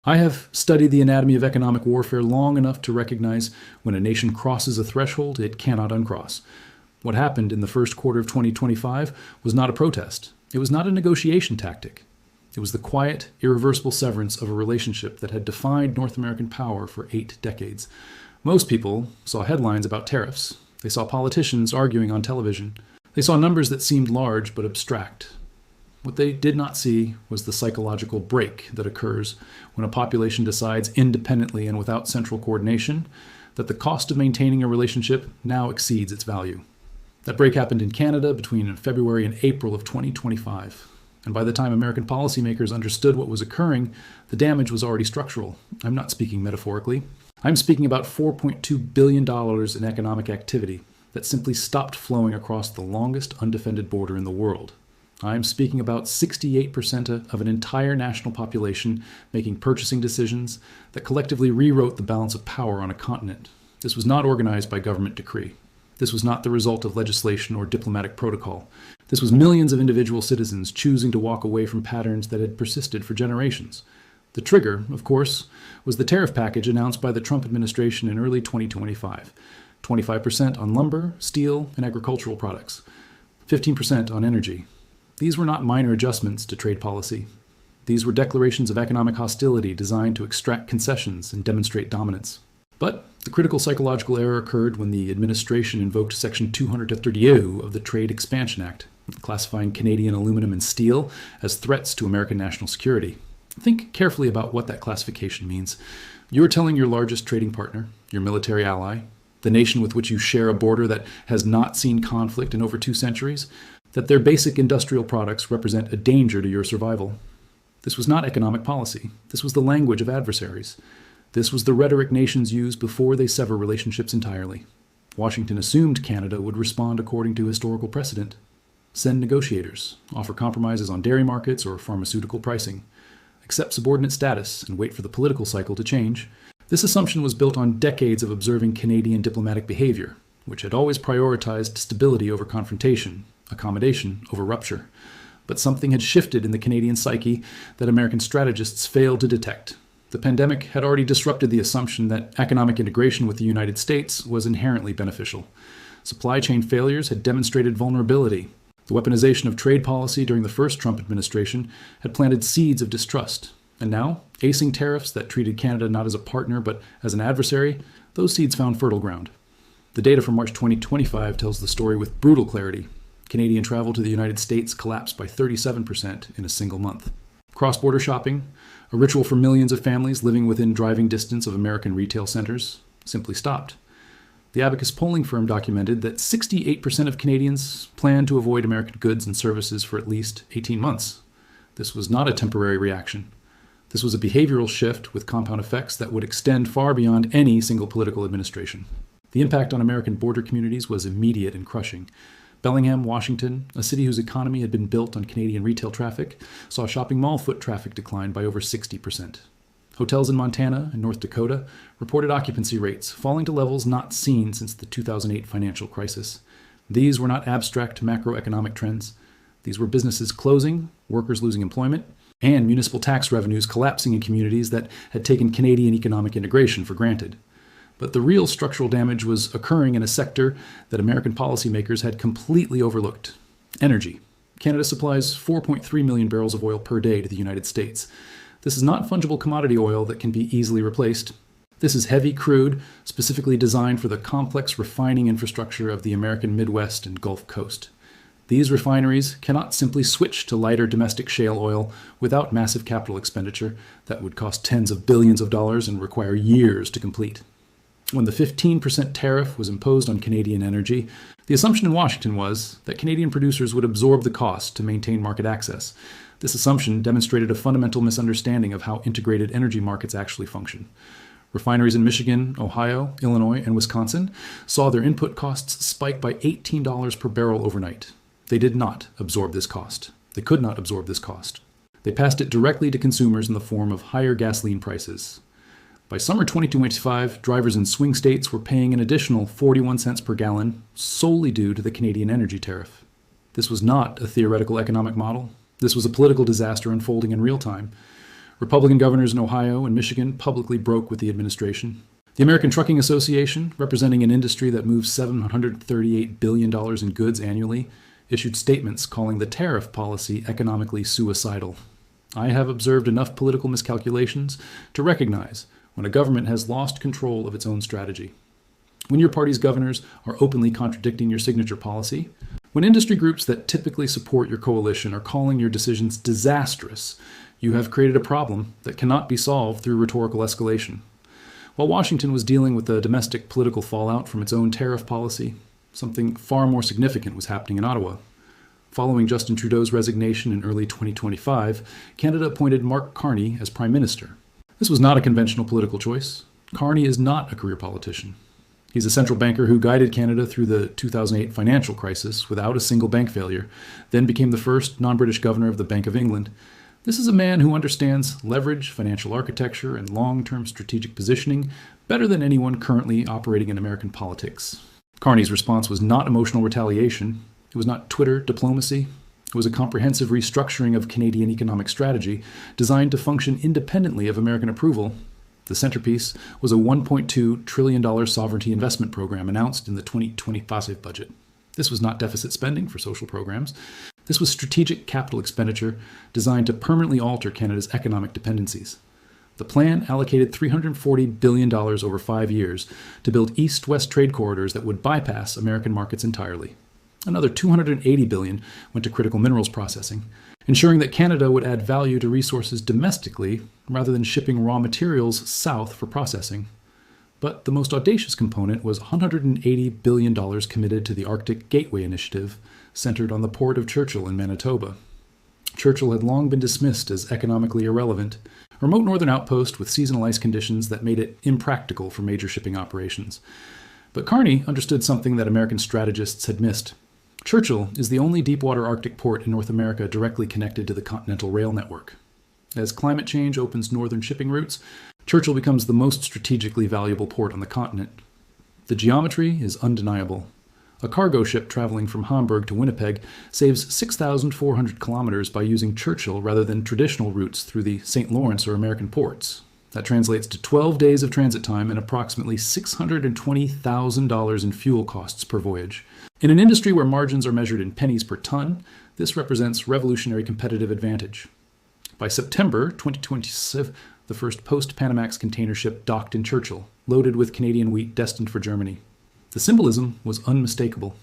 I have studied the anatomy of economic warfare long enough to recognize when a nation crosses a threshold it cannot uncross. What happened in the first quarter of 2025 was not a protest. It was not a negotiation tactic. It was the quiet, irreversible severance of a relationship that had defined North American power for 8 decades. Most people saw headlines about tariffs. They saw politicians arguing on television. They saw numbers that seemed large but abstract. What they did not see was the psychological break that occurs when a population decides independently and without central coordination that the cost of maintaining a relationship now exceeds its value. That break happened in Canada between February and April of 2025. And by the time American policymakers understood what was occurring, the damage was already structural. I'm not speaking metaphorically. I'm speaking about $4.2 billion in economic activity that simply stopped flowing across the longest undefended border in the world. I'm speaking about 68% of an entire national population making purchasing decisions that collectively rewrote the balance of power on a continent. This was not organized by government decree. This was not the result of legislation or diplomatic protocol. This was millions of individual citizens choosing to walk away from patterns that had persisted for generations. The trigger, of course, was the tariff package announced by the Trump administration in early 2025. 25% on lumber, steel, and agricultural products. 15% on energy. These were not minor adjustments to trade policy. These were declarations of economic hostility designed to extract concessions and demonstrate dominance. But the critical psychological error occurred when the administration invoked Section 230 of the Trade Expansion Act, classifying Canadian aluminum and steel as threats to American national security. Think carefully about what that classification means. You are telling your largest trading partner, your military ally, the nation with which you share a border that has not seen conflict in over 2 centuries, that their basic industrial products represent a danger to your survival. This was not economic policy. This was the language of adversaries. This was the rhetoric nations use before they sever relationships entirely. Washington assumed Canada would respond according to historical precedent. Send negotiators, offer compromises on dairy markets or pharmaceutical pricing, accept subordinate status and wait for the political cycle to change. This assumption was built on decades of observing Canadian diplomatic behavior, which had always prioritized stability over confrontation, accommodation over rupture. But something had shifted in the Canadian psyche that American strategists failed to detect. The pandemic had already disrupted the assumption that economic integration with the United States was inherently beneficial. Supply chain failures had demonstrated vulnerability. The weaponization of trade policy during the first Trump administration had planted seeds of distrust. And now, acing tariffs that treated Canada not as a partner but as an adversary, those seeds found fertile ground. The data from March 2025 tells the story with brutal clarity. Canadian travel to the United States collapsed by 37% in a single month. Cross-border shopping, a ritual for millions of families living within driving distance of American retail centers, simply stopped. The Abacus polling firm documented that 68% of Canadians plan to avoid American goods and services for at least 18 months. This was not a temporary reaction. This was a behavioral shift with compound effects that would extend far beyond any single political administration. The impact on American border communities was immediate and crushing. Bellingham, Washington, a city whose economy had been built on Canadian retail traffic, saw shopping mall foot traffic decline by over 60%. Hotels in Montana and North Dakota reported occupancy rates falling to levels not seen since the 2008 financial crisis. These were not abstract macroeconomic trends. These were businesses closing, workers losing employment, and municipal tax revenues collapsing in communities that had taken Canadian economic integration for granted. But the real structural damage was occurring in a sector that American policymakers had completely overlooked: energy. Canada supplies 4.3 million barrels of oil per day to the United States. This is not fungible commodity oil that can be easily replaced. This is heavy crude, specifically designed for the complex refining infrastructure of the American Midwest and Gulf Coast. These refineries cannot simply switch to lighter domestic shale oil without massive capital expenditure that would cost tens of billions of dollars and require years to complete. When the 15% tariff was imposed on Canadian energy, the assumption in Washington was that Canadian producers would absorb the cost to maintain market access. This assumption demonstrated a fundamental misunderstanding of how integrated energy markets actually function. Refineries in Michigan, Ohio, Illinois, and Wisconsin saw their input costs spike by $18 per barrel overnight. They did not absorb this cost. They could not absorb this cost. They passed it directly to consumers in the form of higher gasoline prices. By summer 2025, drivers in swing states were paying an additional 41 cents per gallon solely due to the Canadian energy tariff. This was not a theoretical economic model. This was a political disaster unfolding in real time. Republican governors in Ohio and Michigan publicly broke with the administration. The American Trucking Association, representing an industry that moves $738 billion in goods annually, issued statements calling the tariff policy economically suicidal. I have observed enough political miscalculations to recognize when a government has lost control of its own strategy. When your party's governors are openly contradicting your signature policy, when industry groups that typically support your coalition are calling your decisions disastrous, you have created a problem that cannot be solved through rhetorical escalation. While Washington was dealing with the domestic political fallout from its own tariff policy, something far more significant was happening in Ottawa. Following Justin Trudeau's resignation in early 2025, Canada appointed Mark Carney as Prime Minister. This was not a conventional political choice. Carney is not a career politician. He's a central banker who guided Canada through the 2008 financial crisis without a single bank failure, then became the first non-British governor of the Bank of England. This is a man who understands leverage, financial architecture, and long-term strategic positioning better than anyone currently operating in American politics. Carney's response was not emotional retaliation. It was not Twitter diplomacy. It was a comprehensive restructuring of Canadian economic strategy designed to function independently of American approval. The centerpiece was a $1.2 trillion sovereignty investment program announced in the 2025 budget. This was not deficit spending for social programs. This was strategic capital expenditure designed to permanently alter Canada's economic dependencies. The plan allocated $340 billion over 5 years to build east-west trade corridors that would bypass American markets entirely. Another $280 billion went to critical minerals processing, ensuring that Canada would add value to resources domestically rather than shipping raw materials south for processing. But the most audacious component was $180 billion committed to the Arctic Gateway Initiative, centered on the port of Churchill in Manitoba. Churchill had long been dismissed as economically irrelevant, a remote northern outpost with seasonal ice conditions that made it impractical for major shipping operations. But Carney understood something that American strategists had missed. Churchill is the only deepwater Arctic port in North America directly connected to the continental rail network. As climate change opens northern shipping routes, Churchill becomes the most strategically valuable port on the continent. The geometry is undeniable. A cargo ship traveling from Hamburg to Winnipeg saves 6,400 kilometers by using Churchill rather than traditional routes through the St. Lawrence or American ports. That translates to 12 days of transit time and approximately $620,000 in fuel costs per voyage. In an industry where margins are measured in pennies per ton, this represents revolutionary competitive advantage. By September 2027, the first post-Panamax container ship docked in Churchill, loaded with Canadian wheat destined for Germany. The symbolism was unmistakable.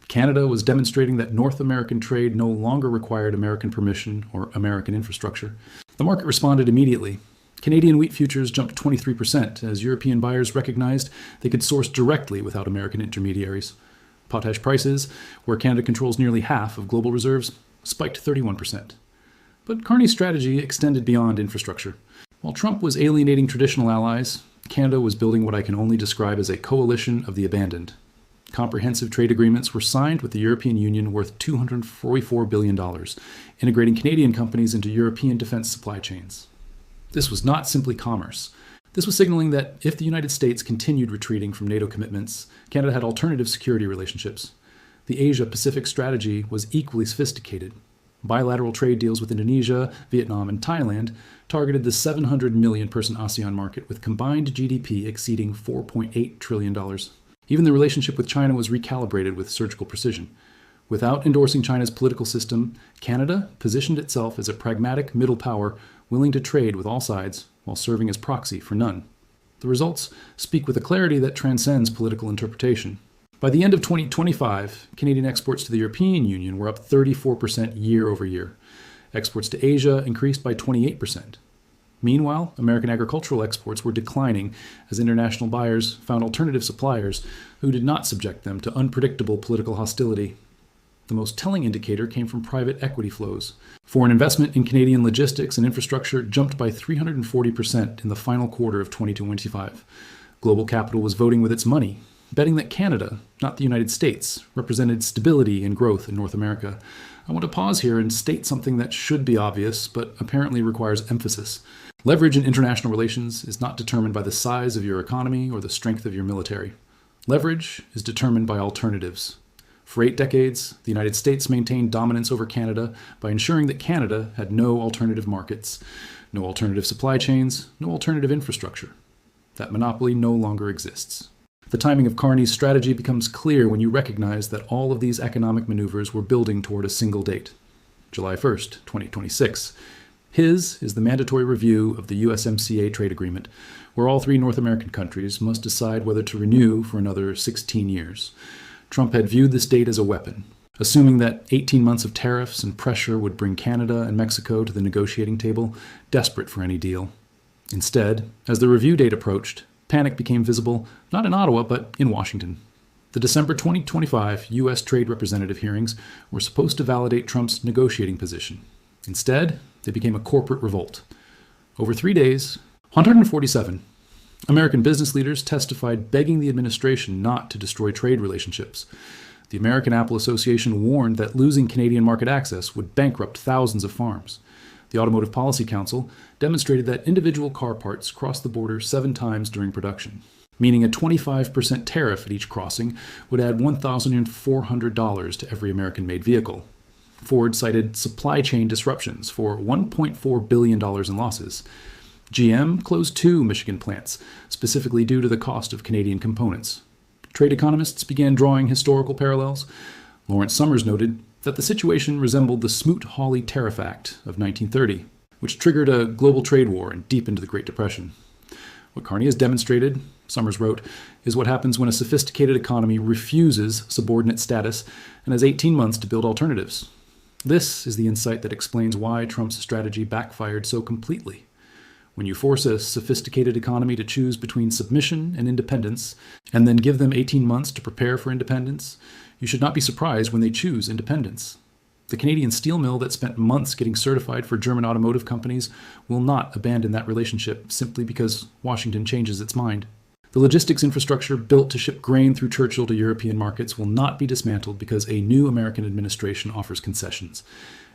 Canada was demonstrating that North American trade no longer required American permission or American infrastructure. The market responded immediately. Canadian wheat futures jumped 23% as European buyers recognized they could source directly without American intermediaries. Potash prices, where Canada controls nearly half of global reserves, spiked 31%. But Carney's strategy extended beyond infrastructure. While Trump was alienating traditional allies, Canada was building what I can only describe as a coalition of the abandoned. Comprehensive trade agreements were signed with the European Union worth $244 billion, integrating Canadian companies into European defense supply chains. This was not simply commerce. This was signaling that if the United States continued retreating from NATO commitments, Canada had alternative security relationships. The Asia-Pacific strategy was equally sophisticated. Bilateral trade deals with Indonesia, Vietnam, and Thailand targeted the 700 million person ASEAN market with combined GDP exceeding $4.8 trillion. Even the relationship with China was recalibrated with surgical precision. Without endorsing China's political system, Canada positioned itself as a pragmatic middle power willing to trade with all sides while serving as proxy for none. The results speak with a clarity that transcends political interpretation. By the end of 2025, Canadian exports to the European Union were up 34% year over year. Exports to Asia increased by 28%. Meanwhile, American agricultural exports were declining as international buyers found alternative suppliers who did not subject them to unpredictable political hostility. The most telling indicator came from private equity flows. Foreign investment in Canadian logistics and infrastructure jumped by 340% in the final quarter of 2025. Global capital was voting with its money, betting that Canada, not the United States, represented stability and growth in North America. I want to pause here and state something that should be obvious, but apparently requires emphasis. Leverage in international relations is not determined by the size of your economy or the strength of your military. Leverage is determined by alternatives. For 8 decades, the United States maintained dominance over Canada by ensuring that Canada had no alternative markets. No alternative supply chains, no alternative infrastructure. That monopoly no longer exists. The timing of Carney's strategy becomes clear when you recognize that all of these economic maneuvers were building toward a single date, July 1st, 2026. His is the mandatory review of the USMCA trade agreement, where all 3 North American countries must decide whether to renew for another 16 years. Trump had viewed this date as a weapon, assuming that 18 months of tariffs and pressure would bring Canada and Mexico to the negotiating table, desperate for any deal. Instead, as the review date approached, panic became visible not in Ottawa, but in Washington. The December 2025 U.S. Trade Representative hearings were supposed to validate Trump's negotiating position. Instead, they became a corporate revolt. Over 3 days, 147 American business leaders testified begging the administration not to destroy trade relationships. The American Apple Association warned that losing Canadian market access would bankrupt thousands of farms. The Automotive Policy Council demonstrated that individual car parts crossed the border 7 times during production, meaning a 25% tariff at each crossing would add $1,400 to every American-made vehicle. Ford cited supply chain disruptions for $1.4 billion in losses. GM closed 2 Michigan plants, specifically due to the cost of Canadian components. Trade economists began drawing historical parallels. Lawrence Summers noted that the situation resembled the Smoot-Hawley Tariff Act of 1930, which triggered a global trade war and deepened the Great Depression. What Carney has demonstrated, Summers wrote, is what happens when a sophisticated economy refuses subordinate status and has 18 months to build alternatives. This is the insight that explains why Trump's strategy backfired so completely. When you force a sophisticated economy to choose between submission and independence, and then give them 18 months to prepare for independence, you should not be surprised when they choose independence. The Canadian steel mill that spent months getting certified for German automotive companies will not abandon that relationship simply because Washington changes its mind. The logistics infrastructure built to ship grain through Churchill to European markets will not be dismantled because a new American administration offers concessions.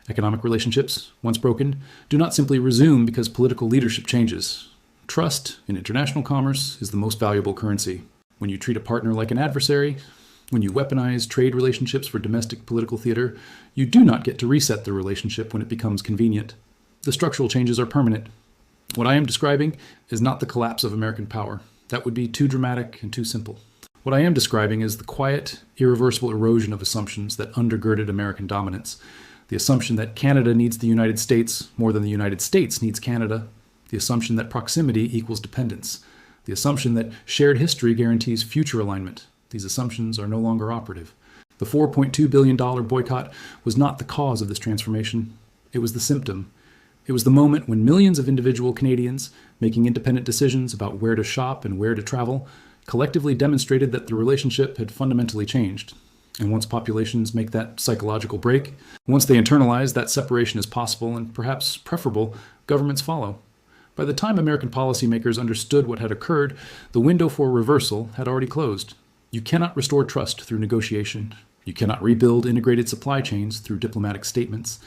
Economic relationships, once broken, do not simply resume because political leadership changes. Trust in international commerce is the most valuable currency. When you treat a partner like an adversary, when you weaponize trade relationships for domestic political theater, you do not get to reset the relationship when it becomes convenient. The structural changes are permanent. What I am describing is not the collapse of American power. That would be too dramatic and too simple. What I am describing is the quiet, irreversible erosion of assumptions that undergirded American dominance. The assumption that Canada needs the United States more than the United States needs Canada. The assumption that proximity equals dependence. The assumption that shared history guarantees future alignment. These assumptions are no longer operative. The $4.2 billion boycott was not the cause of this transformation. It was the symptom. It was the moment when millions of individual Canadians, making independent decisions about where to shop and where to travel, collectively demonstrated that the relationship had fundamentally changed. And once populations make that psychological break, once they internalize that separation is possible and perhaps preferable, governments follow. By the time American policymakers understood what had occurred, the window for reversal had already closed. You cannot restore trust through negotiation. You cannot rebuild integrated supply chains through diplomatic statements.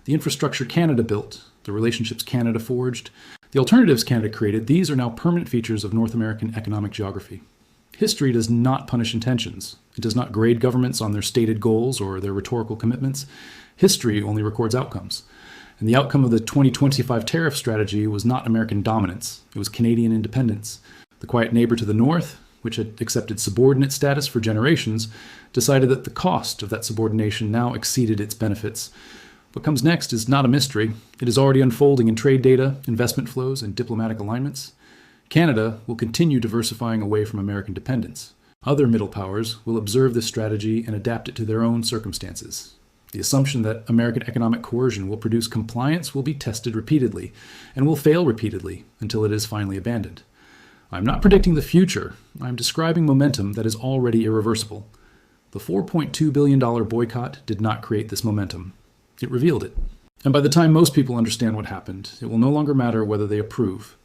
The infrastructure Canada built, the relationships Canada forged, the alternatives Canada created, these are now permanent features of North American economic geography. History does not punish intentions. It does not grade governments on their stated goals or their rhetorical commitments. History only records outcomes. And the outcome of the 2025 tariff strategy was not American dominance. It was Canadian independence. The quiet neighbor to the north, which had accepted subordinate status for generations, decided that the cost of that subordination now exceeded its benefits. What comes next is not a mystery. It is already unfolding in trade data, investment flows, and diplomatic alignments. Canada will continue diversifying away from American dependence. Other middle powers will observe this strategy and adapt it to their own circumstances. The assumption that American economic coercion will produce compliance will be tested repeatedly and will fail repeatedly until it is finally abandoned. I'm not predicting the future. I'm describing momentum that is already irreversible. The $4.2 billion boycott did not create this momentum. It revealed it. And by the time most people understand what happened, it will no longer matter whether they approve.